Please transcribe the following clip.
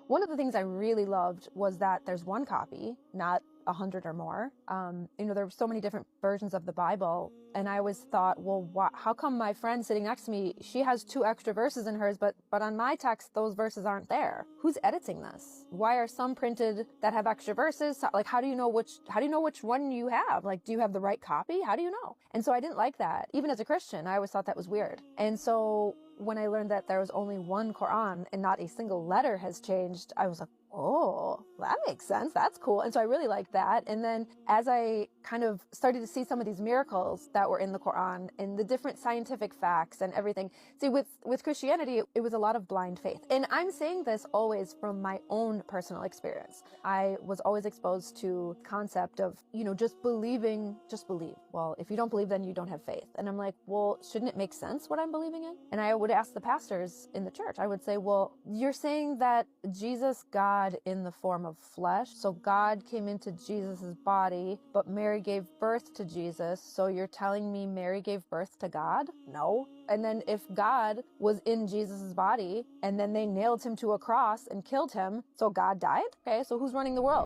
One of the things I really loved was that there's one copy, not 100 or more. There were so many different versions of the Bible, and I always thought, well, how come my friend sitting next to me, she has 2 extra verses in hers, but on my text, those verses aren't there? Who's editing this? Why are some printed that have extra verses? Like, how do you know which one you have? Like, do you have the right copy? How do you know? And so I didn't like that. Even as a Christian, I always thought that was weird. And so when I learned that there was only one Quran and not a single letter has changed, I was like, oh, that makes sense. That's cool. And so I really liked that. And then as I kind of started to see some of these miracles that were in the Quran and the different scientific facts and everything, see, with Christianity, it was a lot of blind faith. And I'm saying this always from my own personal experience. I was always exposed to the concept of, just believe. Well, if you don't believe, then you don't have faith. And I'm like, well, shouldn't it make sense what I'm believing in? And I would ask the pastors in the church, I would say, well, you're saying that Jesus, God in the form of flesh. So God came into Jesus's body, but Mary gave birth to Jesus. So you're telling me Mary gave birth to God? No. And then if God was in Jesus's body and then they nailed him to a cross and killed him, so God died? Okay, so who's running the world?